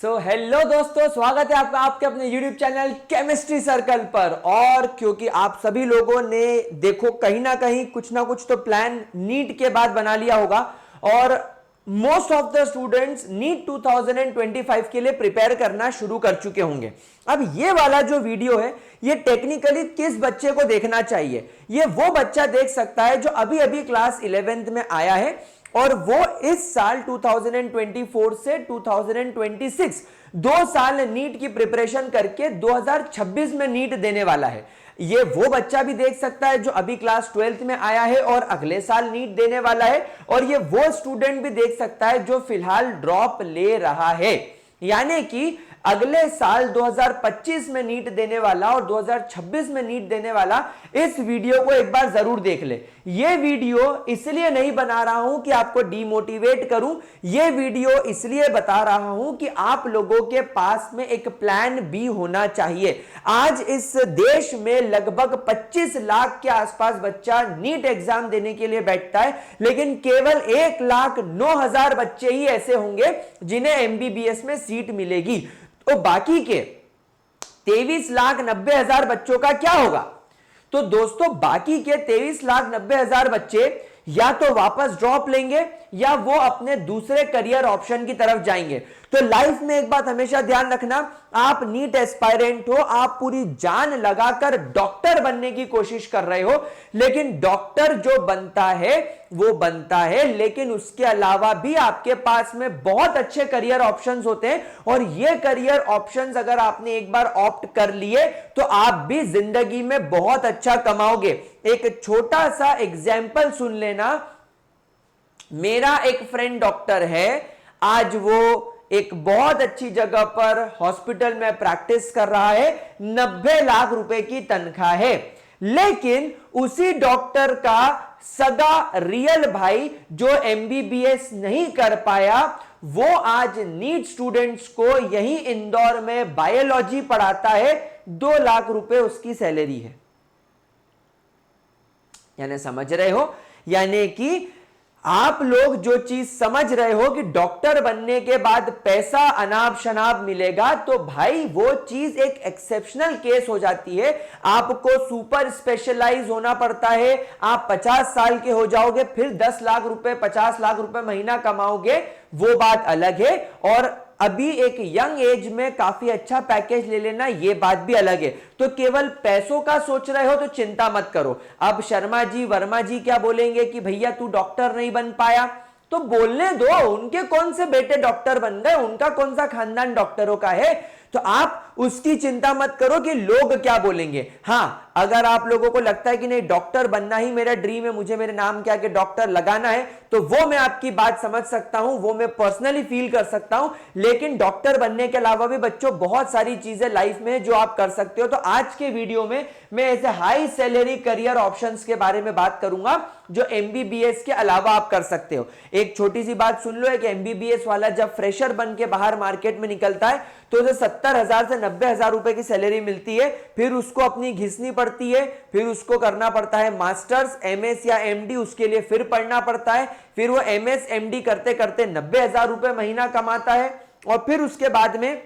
Hello दोस्तों, स्वागत है आपका आपके अपने YouTube चैनल केमिस्ट्री सर्कल पर। और क्योंकि आप सभी लोगों ने देखो कहीं ना कहीं कुछ ना कुछ तो प्लान नीट के बाद बना लिया होगा और most of the students NEET 2025 के लिए प्रिपेयर करना शुरू कर चुके होंगे। अब ये वाला जो वीडियो है ये टेक्निकली किस बच्चे को देखना चाहिए? ये वो बच्चा देख सकता है जो अभी अभी क्लास 11th में आया है और वो इस साल 2024 से 2026 2 साल नीट की प्रिपरेशन करके 2026 में नीट देने वाला है। ये वो बच्चा भी देख सकता है जो अभी क्लास 12th में आया है और अगले साल नीट देने वाला है, और ये वो स्टूडेंट भी देख सकता है जो फिलहाल ड्रॉप ले रहा है। यानी कि अगले साल 2025 में नीट देने वाला और 2026 में नीट देने वाला इस वीडियो को एक बार जरूर देख ले। ये वीडियो इसलिए नहीं बना रहा हूं कि आपको डिमोटिवेट करूं, ये वीडियो इसलिए बता रहा हूं कि आप लोगों के पास में एक प्लान बी होना चाहिए। आज इस देश में लगभग 25 लाख के आसपास बच्चा नीट एग्जाम देने के लिए बैठता है, लेकिन केवल 1,09,000 बच्चे ही ऐसे होंगे जिन्हें एमबीबीएस में सीट मिलेगी। तो बाकी के 23,90,000 बच्चों का क्या होगा? तो दोस्तों बाकी के 23,90,000 बच्चे या तो वापस ड्रॉप लेंगे या वो अपने दूसरे करियर ऑप्शन की तरफ जाएंगे। तो लाइफ में एक बात हमेशा ध्यान रखना, आप नीट एस्पायरेंट हो, आप पूरी जान लगाकर डॉक्टर बनने की कोशिश कर रहे हो, लेकिन डॉक्टर जो बनता है वो बनता है, लेकिन उसके अलावा भी आपके पास में बहुत अच्छे करियर ऑप्शंस होते हैं। और ये करियर ऑप्शंस अगर आपने एक बार ऑप्ट कर लिए तो आप भी जिंदगी में बहुत अच्छा कमाओगे। एक छोटा सा एग्जाम्पल सुन लेना। मेरा एक फ्रेंड डॉक्टर है, आज वो एक बहुत अच्छी जगह पर हॉस्पिटल में प्रैक्टिस कर रहा है, 90 लाख रुपए की तनख्वाह है, लेकिन उसी डॉक्टर का सगा रियल भाई जो एमबीबीएस नहीं कर पाया, वो आज नीट स्टूडेंट्स को यही इंदौर में बायोलॉजी पढ़ाता है। 2 लाख रुपए उसकी सैलरी है। यानी समझ रहे हो? यानी कि आप लोग जो चीज समझ रहे हो कि डॉक्टर बनने के बाद पैसा अनाप शनाप मिलेगा, तो भाई वो चीज एक एक्सेप्शनल केस हो जाती है। आपको सुपर स्पेशलाइज होना पड़ता है। आप 50 साल के हो जाओगे, फिर 10 लाख रुपए 50 लाख रुपए महीना कमाओगे, वो बात अलग है। और अभी एक यंग एज में काफी अच्छा पैकेज ले लेना, ये बात भी अलग है। तो केवल पैसों का सोच रहे हो तो चिंता मत करो। अब शर्मा जी वर्मा जी क्या बोलेंगे कि भैया तू डॉक्टर नहीं बन पाया, तो बोलने दो, उनके कौन से बेटे डॉक्टर बन गए, उनका कौन सा खानदान डॉक्टरों का है। तो आप उसकी चिंता मत करो कि लोग क्या बोलेंगे। हां, अगर आप लोगों को लगता है कि नहीं डॉक्टर बनना ही मेरा ड्रीम है, मुझे मेरे नाम के आगे डॉक्टर लगाना है, तो वो मैं आपकी बात समझ सकता हूं, वो मैं पर्सनली फील कर सकता हूं। लेकिन डॉक्टर बनने के अलावा भी बच्चों बहुत सारी चीजें लाइफ में जो आप कर सकते हो। तो आज के वीडियो में मैं ऐसे हाई सैलरी करियर ऑप्शंस के बारे में बात करूंगा जो एमबीबीएस के अलावा आप कर सकते हो। एक छोटी सी बात सुन लो, एक एमबीबीएस वाला जब फ्रेशर बन के बाहर मार्केट में निकलता है तो उसे 70,000 से 90,000 रुपए की सैलरी मिलती है। फिर उसको अपनी घिसनी पड़ती है, फिर उसको करना पड़ता है मास्टर्स, एमएस या एमडी, उसके लिए फिर पढ़ना पड़ता है। फिर वो एमएस एमडी करते करते 90,000 रुपए महीना कमाता है। और फिर उसके बाद में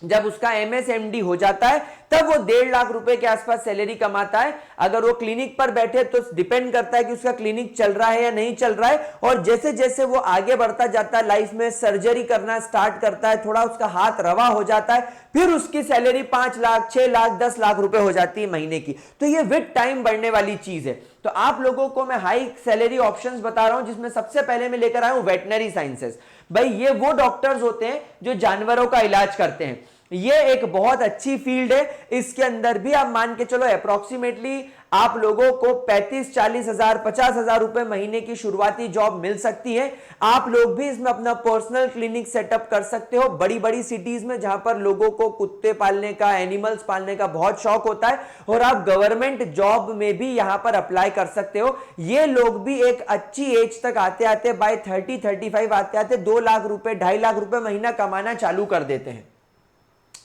जब उसका एमएसएमडी हो जाता है तब वो 1.5 लाख रुपए के आसपास सैलरी कमाता है। अगर वो क्लिनिक पर बैठे तो डिपेंड करता है कि उसका क्लिनिक चल रहा है या नहीं चल रहा है। और जैसे जैसे वो आगे बढ़ता जाता है लाइफ में, सर्जरी करना स्टार्ट करता है, थोड़ा उसका हाथ रवा हो जाता है, फिर उसकी सैलरी 5 लाख 6 लाख 10 लाख रुपए हो जाती है महीने की। तो ये विद टाइम बढ़ने वाली चीज है। तो आप लोगों को मैं हाई सैलरी ऑप्शंस बता रहा हूं, जिसमें सबसे पहले मैं लेकर आया हूं वेटनरी साइंसेस। भाई ये वो डॉक्टर्स होते हैं जो जानवरों का इलाज करते हैं। ये एक बहुत अच्छी फील्ड है। इसके अंदर भी आप मान के चलो अप्रोक्सीमेटली आप लोगों को 35-40 हजार 50 हजार रुपए महीने की शुरुआती जॉब मिल सकती है। आप लोग भी इसमें अपना पर्सनल क्लिनिक सेटअप कर सकते हो बड़ी बड़ी सिटीज में, जहां पर लोगों को कुत्ते पालने का, एनिमल्स पालने का बहुत शौक होता है। और आप गवर्नमेंट जॉब में भी यहां पर अप्लाई कर सकते हो। ये लोग भी एक अच्छी एज तक आते आते बाय 30-35 आते आते 2 लाख रुपए 2.5 लाख रुपए महीना कमाना चालू कर देते हैं।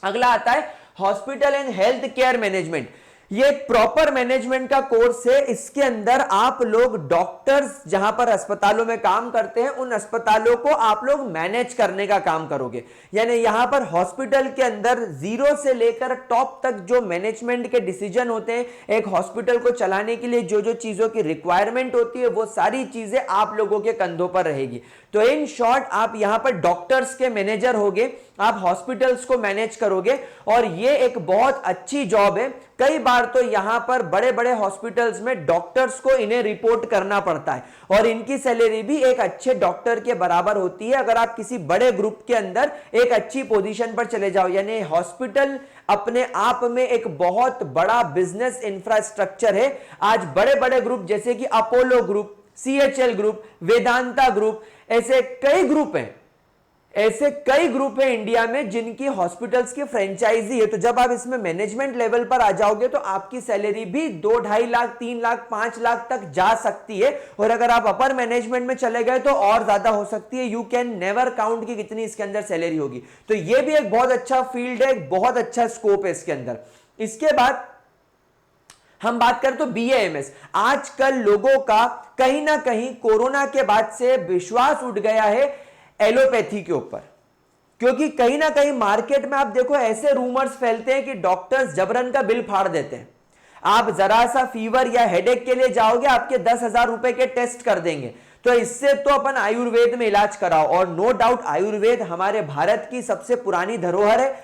अगला आता है hospital and health care management. ये एक प्रॉपर मैनेजमेंट का कोर्स है। इसके अंदर आप लोग डॉक्टर्स जहां पर अस्पतालों में काम करते हैं उन अस्पतालों को आप लोग मैनेज करने का काम करोगे। यानी यहां पर हॉस्पिटल के अंदर जीरो से लेकर टॉप तक जो मैनेजमेंट के डिसीजन होते हैं, एक हॉस्पिटल को चलाने के लिए जो जो चीजों की रिक्वायरमेंट होती है वो सारी चीजें आप लोगों के कंधों पर रहेगी। तो इन शॉर्ट आप यहां पर डॉक्टर्स के मैनेजर होगे, आप हॉस्पिटल्स को मैनेज करोगे और ये एक बहुत अच्छी जॉब है। कई बार तो यहां पर बड़े बड़े हॉस्पिटल्स में डॉक्टर्स को इन्हें रिपोर्ट करना पड़ता है और इनकी सैलरी भी एक अच्छे डॉक्टर के बराबर होती है अगर आप किसी बड़े ग्रुप के अंदर एक अच्छी पोजीशन पर चले जाओ। यानी हॉस्पिटल अपने आप में एक बहुत बड़ा बिजनेस इंफ्रास्ट्रक्चर है। आज बड़े बड़े ग्रुप जैसे कि Apollo group, CHL group, Vedanta group, ऐसे कई ग्रुप हैं इंडिया में जिनकी हॉस्पिटल्स की फ्रेंचाइजी है। तो जब आप इसमें मैनेजमेंट लेवल पर आ जाओगे तो आपकी सैलरी भी 2-2.5 लाख, 3 लाख, 5 लाख तक जा सकती है और अगर आप अपर मैनेजमेंट में चले गए तो और ज्यादा हो सकती है। यू कैन नेवर काउंट कि कितनी इसके अंदर सैलरी होगी। तो यह भी एक बहुत अच्छा फील्ड है, एक बहुत अच्छा स्कोप है इसके अंदर। इसके बाद हम बात करें तो बीएएमएस। आजकल लोगों का कहीं ना कहीं कोरोना के बाद से विश्वास उठ गया है एलोपैथी के ऊपर, क्योंकि कहीं ना कहीं मार्केट में आप देखो ऐसे रूमर्स फैलते हैं कि डॉक्टर्स जबरन का बिल फाड़ देते हैं। आप जरा सा फीवर या हेडेक के लिए जाओगे, आपके 10,000 रुपए के टेस्ट कर देंगे। तो इससे तो अपन आयुर्वेद में इलाज कराओ। और नो डाउट आयुर्वेद हमारे भारत की सबसे पुरानी धरोहर है।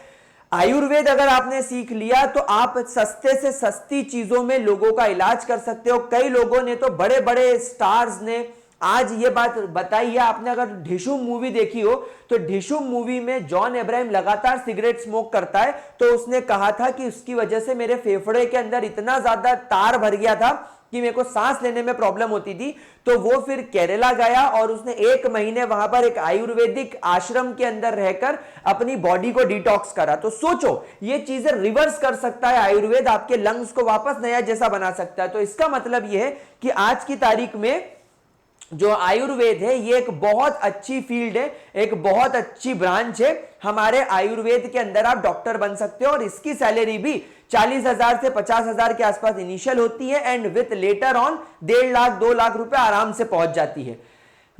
आयुर्वेद अगर आपने सीख लिया तो आप सस्ते से सस्ती चीजों में लोगों का इलाज कर सकते हो। कई लोगों ने तो, बड़े बड़े स्टार्स ने आज ये बात बताई है। आपने अगर ढिशुम मूवी देखी हो तो ढिशुम मूवी में जॉन अब्राहम लगातार सिगरेट स्मोक करता है, तो उसने कहा था कि उसकी वजह से मेरे फेफड़े के अंदर इतना ज्यादा तार भर गया था कि मेरे को सांस लेने में प्रॉब्लम होती थी। तो वो फिर केरला गया और उसने 1 महीने वहां पर एक आयुर्वेदिक आश्रम के अंदर रहकर अपनी बॉडी को डिटॉक्स करा। तो सोचो ये चीजें रिवर्स कर सकता है आयुर्वेद, आपके लंग्स को वापस नया जैसा बना सकता है। तो इसका मतलब यह है कि आज की तारीख में जो आयुर्वेद है ये एक बहुत अच्छी फील्ड है, एक बहुत अच्छी ब्रांच है। हमारे आयुर्वेद के अंदर आप डॉक्टर बन सकते हो और इसकी सैलरी भी 40,000 से 50,000 के आसपास इनिशियल होती है and with later on 1.5 lakh 2 lakh रुपए आराम से पहुंच जाती है।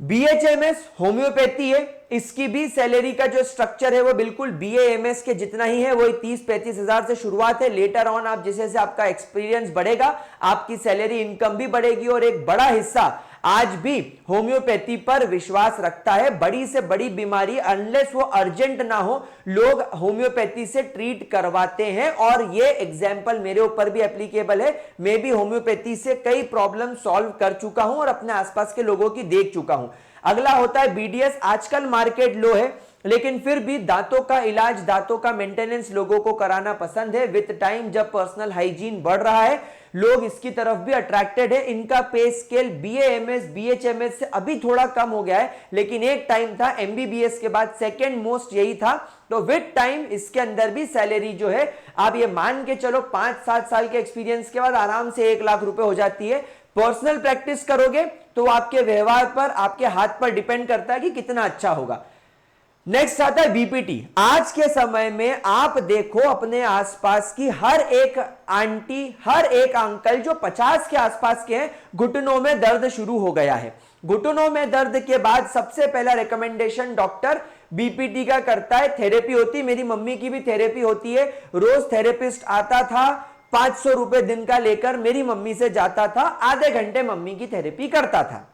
बीएचएमएस होम्योपैथी है, इसकी भी सैलरी का जो स्ट्रक्चर है वो बिल्कुल बीएएमएस के जितना ही है। वही 30-35 हजार से शुरुआत है। लेटर ऑन आप जैसे जैसे आपका एक्सपीरियंस बढ़ेगा आपकी सैलरी इनकम भी बढ़ेगी और एक बड़ा हिस्सा आज भी होम्योपैथी पर विश्वास रखता है। बड़ी से बड़ी बीमारी अनलेस वो अर्जेंट ना हो, लोग होम्योपैथी से ट्रीट करवाते हैं और ये एग्जाम्पल मेरे ऊपर भी एप्लीकेबल है। मैं भी होम्योपैथी से कई प्रॉब्लम सॉल्व कर चुका हूं और अपने आसपास के लोगों की देख चुका हूं। अगला होता है बीडीएस। आजकल मार्केट लो है लेकिन फिर भी दांतों का इलाज, दांतों का मेंटेनेंस लोगों को कराना पसंद है। विद टाइम जब पर्सनल हाइजीन बढ़ रहा है लोग इसकी तरफ भी अट्रैक्टेड है। इनका पे स्केल बीएएमएस बीएचएमएस से अभी थोड़ा कम हो गया है, लेकिन एक टाइम था एमबीबीएस के बाद सेकंड मोस्ट यही था। तो विद टाइम इसके अंदर भी सैलरी जो है आप ये मान के चलो 5-7 साल के एक्सपीरियंस के बाद आराम से 1 लाख रुपए हो जाती है। पर्सनल प्रैक्टिस करोगे तो आपके व्यवहार पर, आपके हाथ पर डिपेंड करता है कि कितना अच्छा होगा। नेक्स्ट आता है बीपीटी। आज के समय में आप देखो अपने आसपास की हर एक आंटी, हर एक अंकल जो 50 के आसपास के हैं, घुटनों में दर्द शुरू हो गया है। घुटनों में दर्द के बाद सबसे पहला रिकमेंडेशन डॉक्टर बीपीटी का करता है। थेरेपी होती है, मेरी मम्मी की भी थेरेपी होती है। रोज थेरेपिस्ट आता था, 500 रुपए दिन का लेकर मेरी मम्मी से जाता था, आधे घंटे मम्मी की थेरेपी करता था।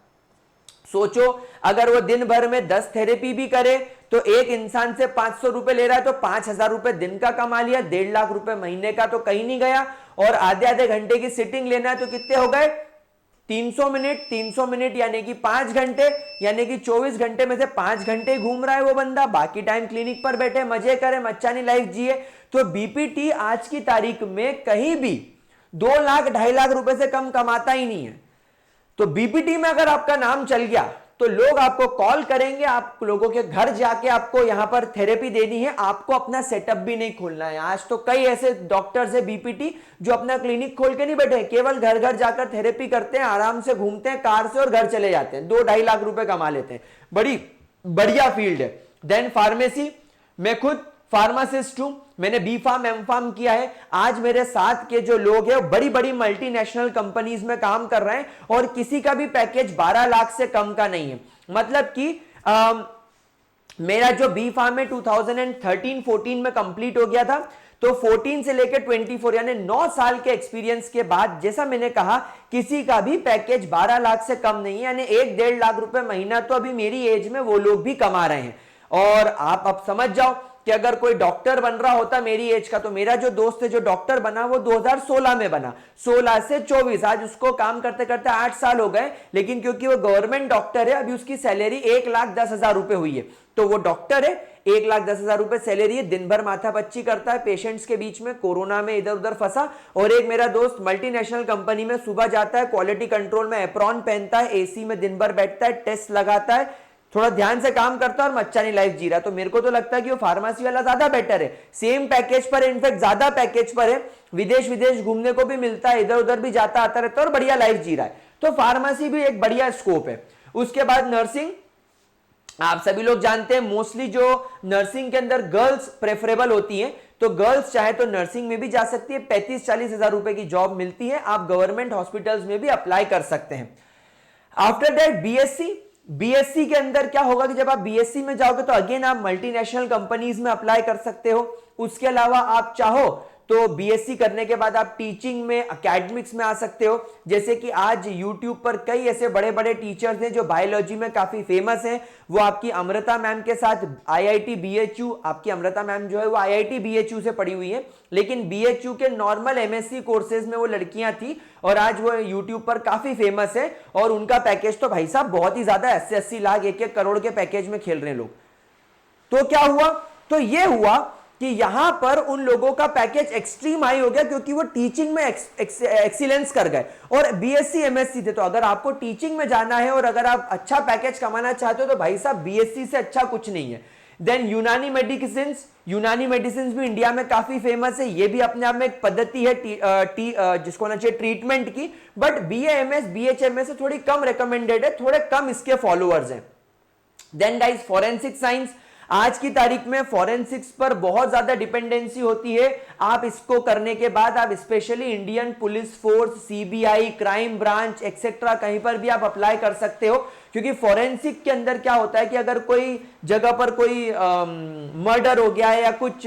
सोचो अगर वो दिन भर में 10 थेरेपी भी करे तो एक इंसान से 500 रुपए ले रहा है तो 5,000 रुपए दिन का कमा लिया। 1.5 लाख रुपए महीने का तो कहीं नहीं गया। और आधे आधे घंटे की सिटिंग लेना है तो कितने हो गए? 300 मिनट। 300 मिनट यानी कि 5 घंटे, यानी कि 24 घंटे में से 5 घंटे घूम रहा है वो बंदा, बाकी टाइम क्लिनिक पर बैठे मजे करे, मच्चानी लाइफ जिए। तो बीपीटी आज की तारीख में कहीं भी 2 लाख 2.5 लाख रुपए से कम कमाता ही नहीं है। तो बीपीटी में अगर आपका नाम चल गया तो लोग आपको कॉल करेंगे, आप लोगों के घर जाके आपको यहां पर थेरेपी देनी है। आपको अपना सेटअप भी नहीं खोलना है। आज तो कई ऐसे डॉक्टर्स है बीपीटी जो अपना क्लिनिक खोल के नहीं बैठे, केवल घर घर जाकर थेरेपी करते हैं, आराम से घूमते हैं कार से और घर चले जाते हैं, 2-2.5 लाख रुपए कमा लेते हैं। बड़ी बढ़िया फील्ड है। देन फार्मेसी, मैं खुद फार्मासिस्ट हूं, मैंने बी फार्म एम फार्म किया है। आज मेरे साथ के जो लोग हैं बड़ी बड़ी मल्टीनेशनल कंपनीज में काम कर रहे हैं और किसी का भी पैकेज 12 लाख से कम का नहीं है। मतलब कि मेरा जो बी फार्म है 2013-14 में कंप्लीट हो गया था, तो 14 से लेकर 24 यानी 9 साल के एक्सपीरियंस के बाद, जैसा मैंने कहा, किसी का भी पैकेज 12 लाख से कम नहीं है, यानी 1-1.5 लाख रुपए महीना तो अभी मेरी एज में वो लोग भी कमा रहे हैं। और आप अब समझ जाओ कि अगर कोई डॉक्टर बन रहा होता मेरी एज का, तो मेरा जो दोस्त है जो डॉक्टर बना वो 2016 में बना, 16 से 24, आज उसको काम करते करते 8 साल हो गए, लेकिन क्योंकि वो गवर्नमेंट डॉक्टर है अभी उसकी सैलरी 1,10,000 रुपए हुई है। तो वो डॉक्टर है, 1,10,000 रुपए सैलरी है, दिन भर माथापच्ची करता है पेशेंट्स के बीच में, कोरोना में इधर उधर फंसा। और एक मेरा दोस्त मल्टीनेशनल कंपनी में सुबह जाता है, क्वालिटी कंट्रोल में एप्रॉन पहनता है, एसी में दिन भर बैठता है, टेस्ट लगाता है, थोड़ा ध्यान से काम करता है और मच्चानी लाइफ जी रहा है। तो मेरे को तो लगता है कि वो फार्मेसी वाला ज्यादा बेटर है, सेम पैकेज पर है, इनफैक्ट ज्यादा पैकेज पर है, विदेश विदेश घूमने को भी मिलता है, इधर उधर भी जाता आता रहता है और बढ़िया लाइफ जी रहा है। तो फार्मेसी भी एक बढ़िया स्कोप है। उसके बाद नर्सिंग, आप सभी लोग जानते हैं मोस्टली जो नर्सिंग के अंदर गर्ल्स प्रेफरेबल होती हैं, तो गर्ल्स चाहे तो नर्सिंग में भी जा सकती है, 35-40 हजार रुपए की जॉब मिलती है, आप गवर्नमेंट हॉस्पिटल्स में भी अप्लाई कर सकते हैं। आफ्टर दैट बीएससी, बीएससी के अंदर क्या होगा कि जब आप बीएससी में जाओगे तो अगेन आप मल्टीनेशनल कंपनीज में अप्लाई कर सकते हो। उसके अलावा आप चाहो तो बीएससी करने के बाद आप टीचिंग में, एकेडमिक्स में आ सकते हो। जैसे कि आज यूट्यूब पर कई ऐसे बड़े बड़े टीचर्स हैं जो बायोलॉजी में काफी फेमस हैं, वो आपकी अमृता मैम के साथ आईआईटी बीएचयू, आपकी अमृता मैम जो है वो आईआईटी बीएचयू से पढ़ी हुई है, लेकिन बीएचयू के नॉर्मल एमएससी कोर्सेज में वो लड़कियां थी और आज वो यूट्यूब पर काफी फेमस है और उनका पैकेज तो भाई साहब बहुत ही ज्यादा, 80-80 लाख 1-1 करोड़ के पैकेज में खेल रहे लोग। तो क्या हुआ, तो ये हुआ कि यहां पर उन लोगों का पैकेज एक्सट्रीम हाई हो गया क्योंकि वो टीचिंग में एक्सीलेंस कर गए और बीएससी एमएससी थे। तो अगर आपको टीचिंग में जाना है और अगर आप अच्छा पैकेज कमाना चाहते हो तो भाई साहब बीएससी से अच्छा कुछ नहीं है। देन यूनानी मेडिसिन, यूनानी मेडिसिन भी इंडिया में काफी फेमस है, ये भी अपने आप में एक पद्धति है जिसको होना चाहिए ट्रीटमेंट की, बट बीएएमएस बीएचएमएस से थोड़ी कम रिकमेंडेड है, थोड़े कम इसके फॉलोअर्स हैं। देन गाइस फॉरेंसिक साइंस, आज की तारीख में फॉरेंसिक्स पर बहुत ज्यादा डिपेंडेंसी होती है। आप इसको करने के बाद आप specially Indian police force, CBI, crime branch etcetera कहीं पर भी आप अप्लाई कर सकते हो, क्योंकि फॉरेंसिक के अंदर क्या होता है कि अगर कोई जगह पर कोई मर्डर हो गया है या कुछ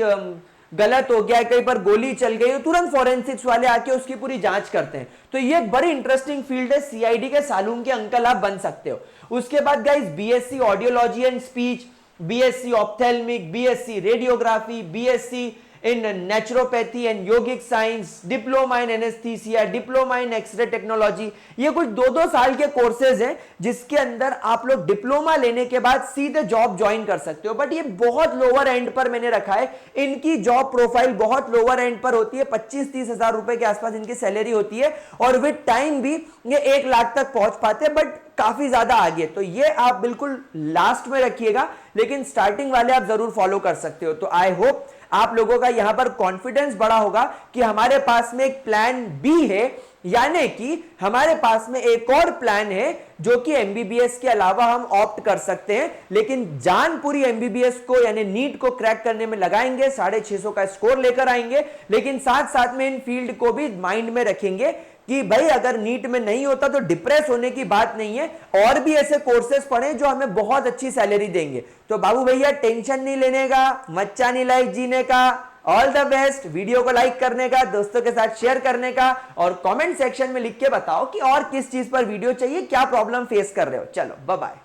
गलत हो गया है, कहीं पर गोली चल गई, तो तुरंत फॉरेंसिक्स वाले आके उसकी पूरी जांच करते हैं। तो ये एक बड़ी इंटरेस्टिंग फील्ड है, सीआईडी के सालून के अंकल आप बन सकते हो। उसके बाद guys BSc audiology and speech, BSc ophthalmic, BSc radiography, BSc in naturopathy and yogic science, diploma in anaesthesia, diploma in X ray technology, ये कुछ 2-2 साल के कोर्सेज हैं जिसके अंदर आप लोग डिप्लोमा लेने के बाद सीधे जॉब ज्वाइन कर सकते हो। बट ये बहुत लोअर एंड पर मैंने रखा है, इनकी जॉब प्रोफाइल बहुत लोअर एंड पर होती है, 25-30 हजार रुपए के आसपास इनकी सैलरी होती है और विद टाइम भी ये 1 लाख तक पहुंच पाते हैं, बट काफी ज्यादा आगे। तो ये आप बिल्कुल लास्ट में रखिएगा, लेकिन स्टार्टिंग वाले आप जरूर फॉलो कर सकते हो। तो आई होप आप लोगों का यहां पर कॉन्फिडेंस बढ़ा होगा कि हमारे पास में एक प्लान बी है, यानी कि हमारे पास में एक और प्लान है जो कि एमबीबीएस के अलावा हम ऑप्ट कर सकते हैं, लेकिन जान पूरी एमबीबीएस को यानी नीट को क्रैक करने में लगाएंगे, 650 का स्कोर लेकर आएंगे, लेकिन साथ साथ में इन फील्ड को भी माइंड में रखेंगे कि भाई अगर नीट में नहीं होता तो डिप्रेस होने की बात नहीं है, और भी ऐसे कोर्सेज पढ़े जो हमें बहुत अच्छी सैलरी देंगे। तो बाबू भैया टेंशन नहीं लेने का, मच्चानी लाइफ जीने का, ऑल द बेस्ट। वीडियो को लाइक करने का, दोस्तों के साथ शेयर करने का, और कमेंट सेक्शन में लिख के बताओ कि और किस चीज पर वीडियो चाहिए, क्या प्रॉब्लम फेस कर रहे हो। चलो बाय बाय।